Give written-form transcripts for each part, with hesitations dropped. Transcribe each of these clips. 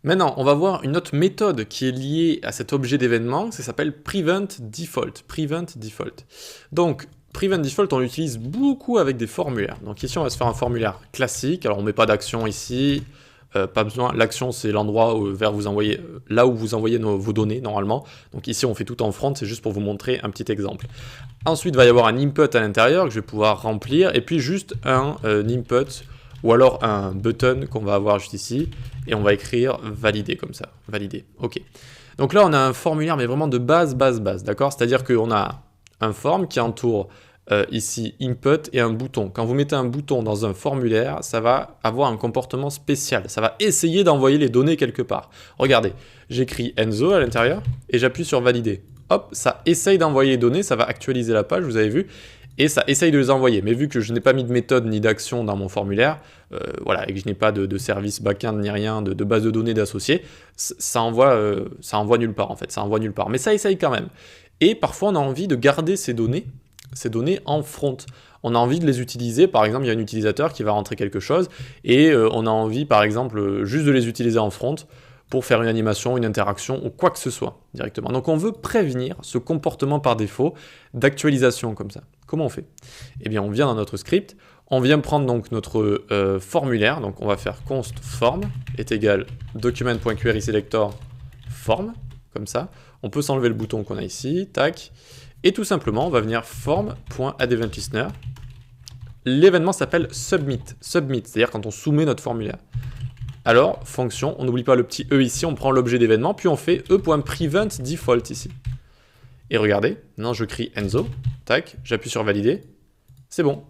Maintenant, on va voir une autre méthode qui est liée à cet objet d'événement, ça s'appelle Prevent Default. Prevent Default. Donc, Prevent Default, on l'utilise beaucoup avec des formulaires. Donc ici, on va se faire un formulaire classique. Alors, on ne met pas d'action ici, pas besoin. L'action, c'est l'endroit vers vous envoyez, là où vous envoyez vos données, normalement. Donc ici, on fait tout en front, c'est juste pour vous montrer un petit exemple. Ensuite, il va y avoir un input à l'intérieur que je vais pouvoir remplir, et puis juste un input, ou alors un button qu'on va avoir juste ici, et on va écrire valider comme ça, valider, ok. Donc là on a un formulaire mais vraiment de base, d'accord? C'est-à-dire qu'on a un form qui entoure ici input et un bouton. Quand vous mettez un bouton dans un formulaire, ça va avoir un comportement spécial, ça va essayer d'envoyer les données quelque part. Regardez, j'écris Enzo à l'intérieur, et j'appuie sur valider. Hop, ça essaye d'envoyer les données, ça va actualiser la page, vous avez vu, et ça essaye de les envoyer. Mais vu que je n'ai pas mis de méthode ni d'action dans mon formulaire, voilà, et que je n'ai pas de service back-end ni rien, de base de données d'associés, ça envoie nulle part en fait, ça envoie nulle part. Mais ça essaye quand même. Et parfois on a envie de garder ces données en front. On a envie de les utiliser, par exemple il y a un utilisateur qui va rentrer quelque chose, et on a envie par exemple juste de les utiliser en front, pour faire une animation, une interaction ou quoi que ce soit directement. Donc on veut prévenir ce comportement par défaut d'actualisation comme ça. Comment on fait? Eh bien on vient dans notre script, on vient prendre donc notre formulaire, donc on va faire const form est égal document.querySelector form, comme ça. On peut s'enlever le bouton qu'on a ici, tac, et tout simplement on va venir form.addEventListener. L'événement s'appelle submit, c'est-à-dire quand on soumet notre formulaire. Alors, fonction, on n'oublie pas le petit E ici, on prend l'objet d'événement, puis on fait e.preventDefault ici. Et regardez, maintenant je crie Enzo, tac, j'appuie sur valider, c'est bon,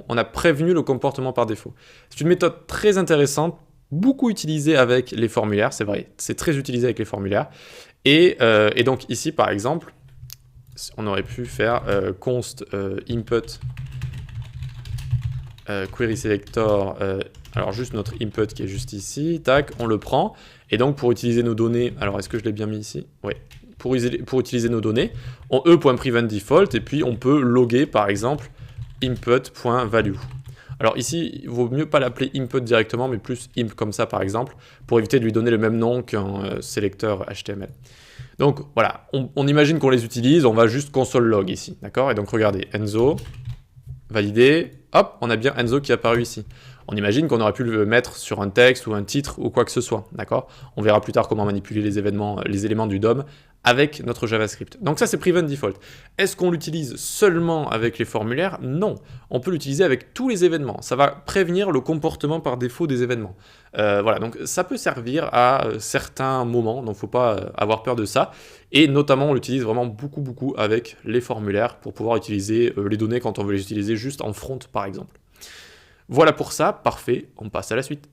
on a prévenu le comportement par défaut. C'est une méthode très intéressante, beaucoup utilisée avec les formulaires, c'est vrai, c'est très utilisé avec les formulaires. Et donc ici, par exemple, on aurait pu faire const input querySelector, alors juste notre input qui est juste ici, tac, on le prend, et donc pour utiliser nos données, alors est-ce que je l'ai bien mis ici? Oui. Pour utiliser nos données, on e.preventDefault, et puis on peut loguer par exemple input.value. Alors ici, il vaut mieux pas l'appeler input directement, mais plus imp comme ça par exemple, pour éviter de lui donner le même nom qu'un sélecteur HTML. Donc voilà, on imagine qu'on les utilise, on va juste console log ici, d'accord? Et donc regardez, Enzo, validé, hop, on a bien Enzo qui est apparu ici. On imagine qu'on aurait pu le mettre sur un texte ou un titre ou quoi que ce soit, d'accord? On verra plus tard comment manipuler les éléments du DOM avec notre JavaScript. Donc ça, c'est Prevent Default. Est-ce qu'on l'utilise seulement avec les formulaires? Non, on peut l'utiliser avec tous les événements. Ça va prévenir le comportement par défaut des événements. Voilà, donc ça peut servir à certains moments, donc il ne faut pas avoir peur de ça. Et notamment, on l'utilise vraiment beaucoup avec les formulaires pour pouvoir utiliser les données quand on veut les utiliser juste en front, par exemple. Voilà pour ça, parfait, on passe à la suite.